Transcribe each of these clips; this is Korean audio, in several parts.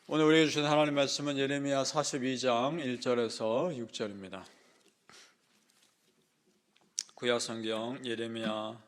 오늘 우리에게 주신 하나님의 말씀은 예레미야 42장 1절에서 6절입니다. 구약 성경 예레미야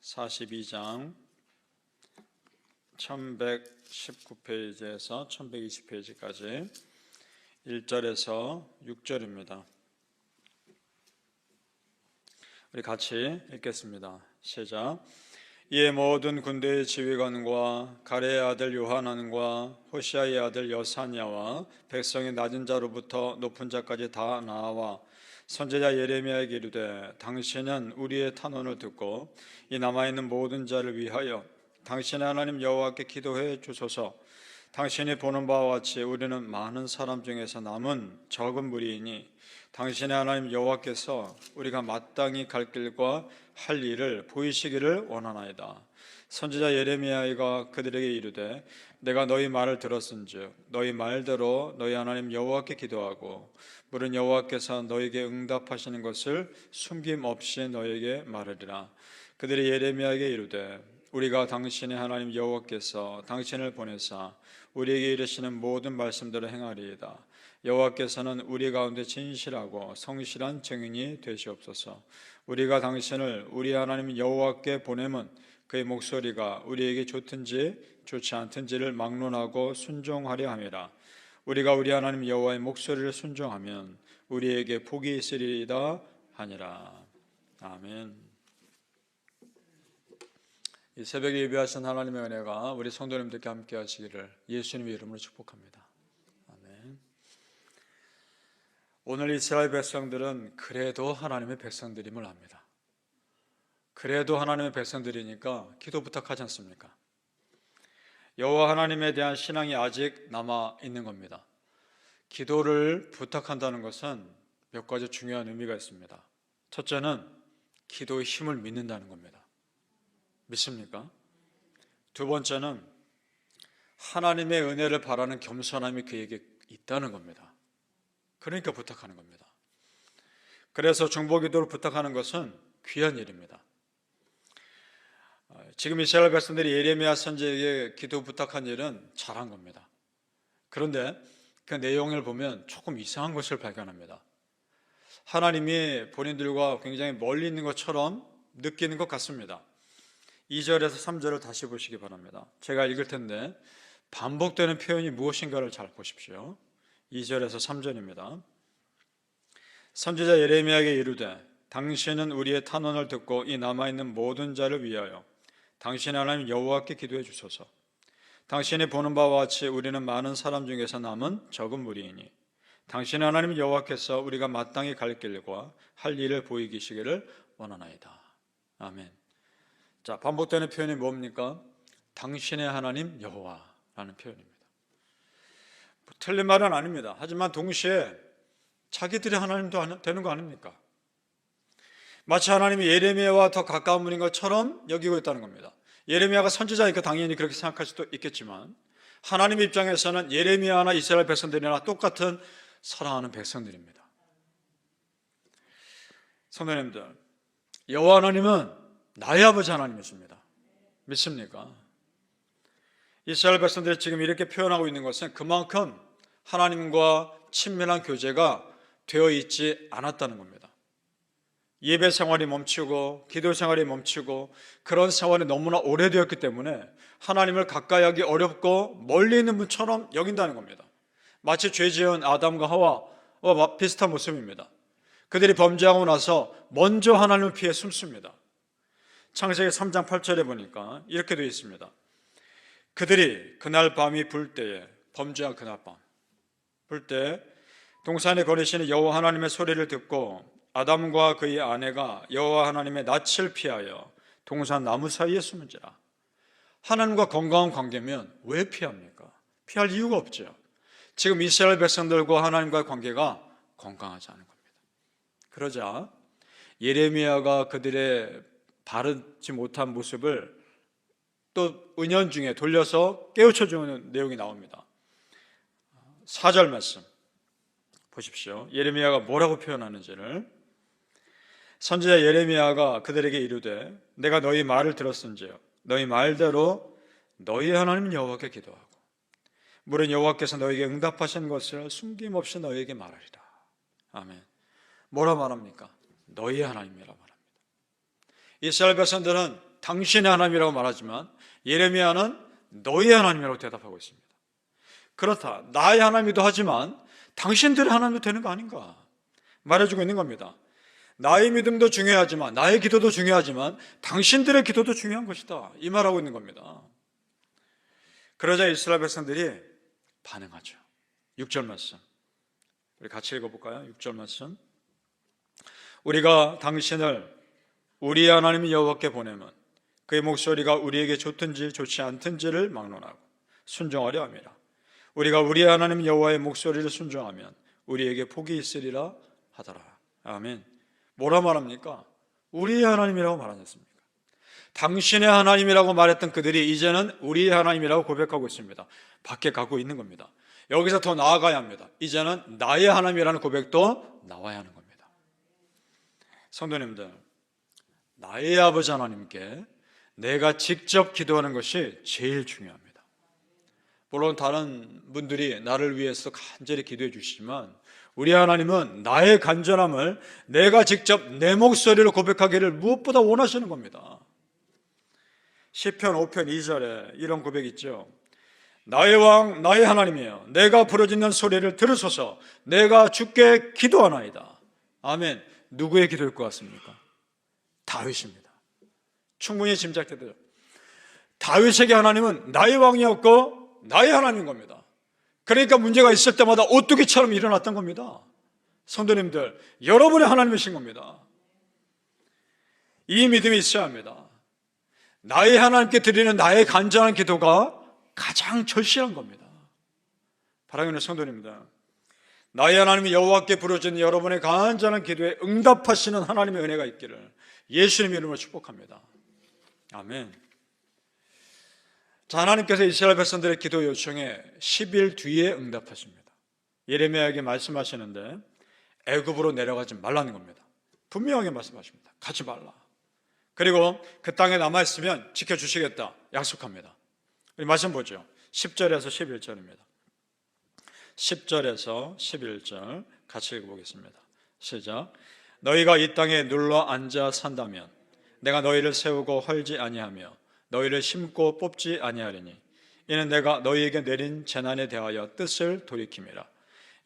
42장 1119페이지에서 1120페이지까지 1절에서 6절입니다. 우리 같이 읽겠습니다. 시작. 이에 모든 군대의 지휘관과 가레의 아들 요하난과 호시아의 아들 여사냐와 백성의 낮은 자로부터 높은 자까지 다 나와 선지자 예레미야에게 이르되 당신은 우리의 탄원을 듣고 이 남아있는 모든 자를 위하여 당신의 하나님 여호와께 기도해 주소서. 당신이 보는 바와 같이 우리는 많은 사람 중에서 남은 적은 무리이니 당신의 하나님 여호와께서 우리가 마땅히 갈 길과 할 일을 보이시기를 원하나이다. 선지자 예레미야가 그들에게 이르되 내가 너희 말을 들었은즉 너희 말대로 너희 하나님 여호와께 기도하고 물은 여호와께서 너희에게 응답하시는 것을 숨김없이 너희에게 말하리라. 그들이 예레미야에게 이르되 우리가 당신의 하나님 여호와께서 당신을 보내사 우리에게 이르시는 모든 말씀대로 행하리이다. 여호와께서는 우리 가운데 진실하고 성실한 증인이 되시옵소서. 우리가 당신을 우리 하나님 여호와께 보내면 그의 목소리가 우리에게 좋든지 좋지 않든지를 막론하고 순종하려 함이라. 우리가 우리 하나님 여호와의 목소리를 순종하면 우리에게 복이 있으리이다 하니라. 아멘. 이 새벽에 예배하신 하나님의 은혜가 우리 성도님들께 함께 하시기를 예수님의 이름으로 축복합니다. 아멘. 오늘 이스라엘 백성들은 그래도 하나님의 백성들임을 압니다. 그래도 하나님의 백성들이니까 기도 부탁하지 않습니까? 여호와 하나님에 대한 신앙이 아직 남아 있는 겁니다. 기도를 부탁한다는 것은 몇 가지 중요한 의미가 있습니다. 첫째는 기도의 힘을 믿는다는 겁니다. 믿습니까? 두 번째는 하나님의 은혜를 바라는 겸손함이 그에게 있다는 겁니다. 그러니까 부탁하는 겁니다. 그래서 중보기도를 부탁하는 것은 귀한 일입니다. 지금 이스라엘 백성들이 예레미야 선지자에게 기도 부탁한 일은 잘한 겁니다. 그런데 그 내용을 보면 조금 이상한 것을 발견합니다. 하나님이 본인들과 굉장히 멀리 있는 것처럼 느끼는 것 같습니다. 2절에서 3절을 다시 보시기 바랍니다. 제가 읽을 텐데 반복되는 표현이 무엇인가를 잘 보십시오. 2절에서 3절입니다. 선지자 예레미야에게 이르되 당신은 우리의 탄원을 듣고 이 남아있는 모든 자를 위하여 당신의 하나님 여호와께 기도해 주소서. 당신이 보는 바와 같이 우리는 많은 사람 중에서 남은 적은 무리이니 당신의 하나님 여호와께서 우리가 마땅히 갈 길과 할 일을 보이시기를 원하나이다. 아멘. 자, 반복되는 표현이 뭡니까? 당신의 하나님 여호와라는 표현입니다. 틀린 말은 아닙니다. 하지만 동시에 자기들의 하나님도 되는 거 아닙니까? 마치 하나님이 예레미야와 더 가까운 분인 것처럼 여기고 있다는 겁니다. 예레미야가 선지자니까 당연히 그렇게 생각할 수도 있겠지만 하나님의 입장에서는 예레미야나 이스라엘 백성들이나 똑같은 사랑하는 백성들입니다. 성도님들, 여호와 하나님은 나의 아버지 하나님이십니다. 믿습니까? 이스라엘 백성들이 지금 이렇게 표현하고 있는 것은 그만큼 하나님과 친밀한 교제가 되어 있지 않았다는 겁니다. 예배 생활이 멈추고 기도 생활이 멈추고 그런 생활이 너무나 오래되었기 때문에 하나님을 가까이 하기 어렵고 멀리 있는 분처럼 여긴다는 겁니다. 마치 죄 지은 아담과 하와와 비슷한 모습입니다. 그들이 범죄하고 나서 먼저 하나님을 피해 숨습니다. 창세기 3장 8절에 보니까 이렇게 되어 있습니다. 그들이 그날 밤이 불 때에, 범죄한 그날 밤 불 때 동산에 거니시는 여호와 하나님의 소리를 듣고 아담과 그의 아내가 여호와 하나님의 낯을 피하여 동산 나무 사이에 숨은지라. 하나님과 건강한 관계면 왜 피합니까? 피할 이유가 없죠. 지금 이스라엘 백성들과 하나님과의 관계가 건강하지 않은 겁니다. 그러자 예레미야가 그들의 바르지 못한 모습을 또 은연중에 돌려서 깨우쳐주는 내용이 나옵니다. 4절 말씀 보십시오. 예레미야가 뭐라고 표현하는지를. 선지자 예레미야가 그들에게 이르되 내가 너희 말을 들었은즉 너희 말대로 너희 하나님 여호와께 기도하고 물은 여호와께서 너에게 응답하신 것을 숨김없이 너에게 말하리라. 아멘. 뭐라 말합니까? 너희 하나님이라 말합니다. 이스라엘 백성들은 당신의 하나님이라고 말하지만 예레미야는 너희 하나님이라고 대답하고 있습니다. 그렇다, 나의 하나님이기도 하지만 당신들의 하나님도 되는 거 아닌가 말해주고 있는 겁니다. 나의 믿음도 중요하지만, 나의 기도도 중요하지만 당신들의 기도도 중요한 것이다, 이 말하고 있는 겁니다. 그러자 이스라엘 백성들이 반응하죠. 6절 말씀 우리 같이 읽어볼까요? 6절 말씀. 우리가 당신을 우리 하나님 여호와께 보내면 그의 목소리가 우리에게 좋든지 좋지 않든지를 막론하고 순종하려 함이라. 우리가 우리 하나님 여호와의 목소리를 순종하면 우리에게 복이 있으리라 하더라. 아멘. 뭐라 말합니까? 우리의 하나님이라고 말하지 않습니까? 당신의 하나님이라고 말했던 그들이 이제는 우리의 하나님이라고 고백하고 있습니다. 밖에 가고 있는 겁니다. 여기서 더 나아가야 합니다. 이제는 나의 하나님이라는 고백도 나와야 하는 겁니다. 성도님들, 나의 아버지 하나님께 내가 직접 기도하는 것이 제일 중요합니다. 물론 다른 분들이 나를 위해서 간절히 기도해 주시지만 우리 하나님은 나의 간절함을 내가 직접 내 목소리로 고백하기를 무엇보다 원하시는 겁니다. 시편 5편 2절에 이런 고백이 있죠. 나의 왕 나의 하나님이여, 내가 부르짖는 소리를 들으소서. 내가 주께 기도하나이다. 아멘. 누구의 기도일 것 같습니까? 다윗입니다. 충분히 짐작되죠. 다윗에게 하나님은 나의 왕이었고 나의 하나님인 겁니다. 그러니까 문제가 있을 때마다 오뚜기처럼 일어났던 겁니다. 성도님들, 여러분의 하나님이신 겁니다. 이 믿음이 있어야 합니다. 나의 하나님께 드리는 나의 간절한 기도가 가장 절실한 겁니다. 사랑하는 성도님들, 나의 하나님이 여호와께 부르짖는 여러분의 간절한 기도에 응답하시는 하나님의 은혜가 있기를 예수님 이름으로 축복합니다. 아멘. 자, 하나님께서 이스라엘 백성들의 기도 요청에 10일 뒤에 응답하십니다. 예레미야에게 말씀하시는데 애굽으로 내려가지 말라는 겁니다. 분명하게 말씀하십니다. 가지 말라. 그리고 그 땅에 남아있으면 지켜주시겠다 약속합니다. 우리 말씀 보죠. 10절에서 11절입니다. 10절에서 11절 같이 읽어보겠습니다. 시작. 너희가 이 땅에 눌러 앉아 산다면 내가 너희를 세우고 헐지 아니하며 너희를 심고 뽑지 아니하리니 이는 내가 너희에게 내린 재난에 대하여 뜻을 돌이킴이라.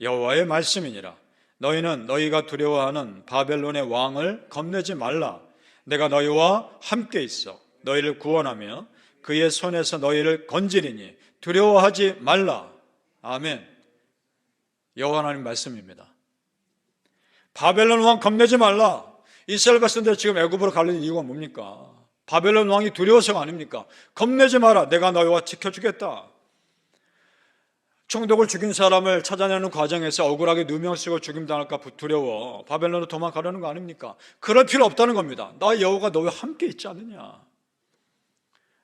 여호와의 말씀이니라. 너희는 너희가 두려워하는 바벨론의 왕을 겁내지 말라. 내가 너희와 함께 있어 너희를 구원하며 그의 손에서 너희를 건지리니 두려워하지 말라. 아멘. 여호와 하나님 말씀입니다. 바벨론 왕 겁내지 말라. 이스라엘 백성들 지금 애굽으로 가려는 이유가 뭡니까? 바벨론 왕이 두려워서가 아닙니까? 겁내지 마라. 내가 너희와 지켜주겠다. 총독을 죽인 사람을 찾아내는 과정에서 억울하게 누명 쓰고 죽임당할까 두려워 바벨론으로 도망가려는 거 아닙니까? 그럴 필요 없다는 겁니다. 나 여호와가 너희와 함께 있지 않느냐.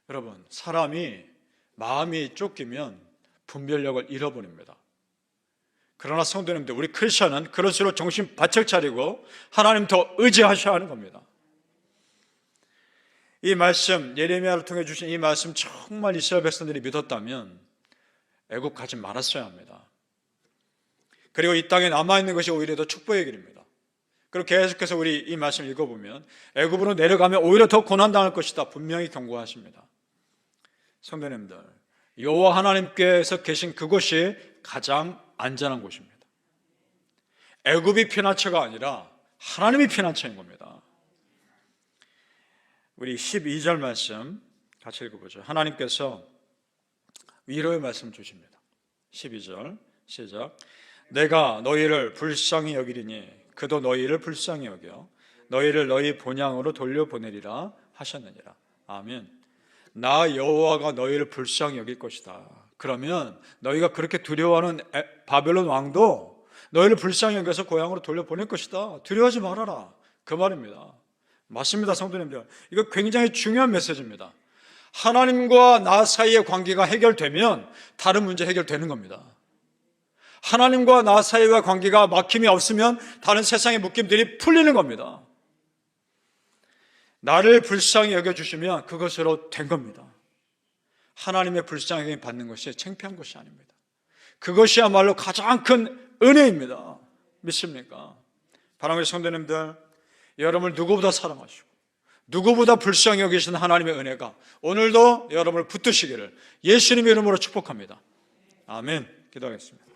여러분, 사람이 마음이 쫓기면 분별력을 잃어버립니다. 그러나 성도님들, 우리 크리스천은 그럴수록 정신 바짝 차리고 하나님 더 의지하셔야 하는 겁니다. 이 말씀, 예레미야를 통해 주신 이 말씀 정말 이스라엘 백성들이 믿었다면 애굽 가지 말았어야 합니다. 그리고 이 땅에 남아있는 것이 오히려 더 축복의 길입니다. 그리고 계속해서 우리 이 말씀을 읽어보면 애굽으로 내려가면 오히려 더 고난당할 것이다 분명히 경고하십니다. 성도님들, 여호와 하나님께서 계신 그곳이 가장 안전한 곳입니다. 애굽이 피난처가 아니라 하나님이 피난처인 겁니다. 우리 12절 말씀 같이 읽어보죠. 하나님께서 위로의 말씀 주십니다. 12절 시작. 내가 너희를 불쌍히 여기리니 그도 너희를 불쌍히 여겨 너희를 너희 본향으로 돌려보내리라 하셨느니라. 아멘. 나 여호와가 너희를 불쌍히 여길 것이다. 그러면 너희가 그렇게 두려워하는 바벨론 왕도 너희를 불쌍히 여겨서 고향으로 돌려보낼 것이다. 두려워하지 말아라. 그 말입니다. 맞습니다, 성도님들. 이거 굉장히 중요한 메시지입니다. 하나님과 나 사이의 관계가 해결되면 다른 문제 해결되는 겁니다. 하나님과 나 사이의 관계가 막힘이 없으면 다른 세상의 묶임들이 풀리는 겁니다. 나를 불쌍히 여겨주시면 그것으로 된 겁니다. 하나님의 불쌍히 받는 것이 창피한 것이 아닙니다. 그것이야말로 가장 큰 은혜입니다. 믿습니까? 사랑하는 성도님들, 여러분을 누구보다 사랑하시고 누구보다 불쌍히 여기시는 하나님의 은혜가 오늘도 여러분을 붙드시기를 예수님의 이름으로 축복합니다. 아멘. 기도하겠습니다.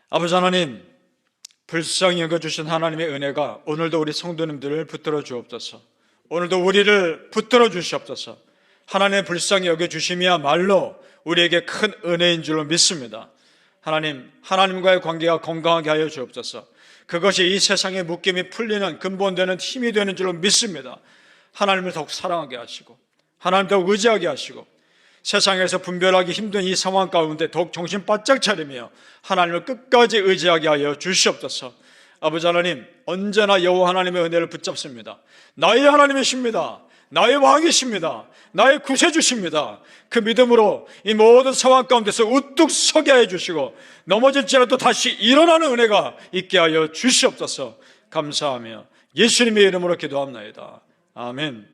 아버지 하나님, 불쌍히 여겨주신 하나님의 은혜가 오늘도 우리 성도님들을 붙들어 주옵소서. 오늘도 우리를 붙들어 주시옵소서. 하나님의 불쌍히 여겨주심이야말로 우리에게 큰 은혜인 줄로 믿습니다. 하나님, 하나님과의 관계가 건강하게 하여 주옵소서. 그것이 이 세상의 묶임이 풀리는 근본되는 힘이 되는 줄로 믿습니다. 하나님을 더욱 사랑하게 하시고 하나님 더욱 의지하게 하시고 세상에서 분별하기 힘든 이 상황 가운데 더욱 정신 바짝 차리며 하나님을 끝까지 의지하게 하여 주시옵소서. 아버지 하나님, 언제나 여호와 하나님의 은혜를 붙잡습니다. 나의 하나님이십니다. 나의 왕이십니다. 나의 구세주십니다. 그 믿음으로 이 모든 상황 가운데서 우뚝 서게 해 주시고 넘어질지라도 다시 일어나는 은혜가 있게 하여 주시옵소서. 감사하며 예수님의 이름으로 기도합나이다. 아멘.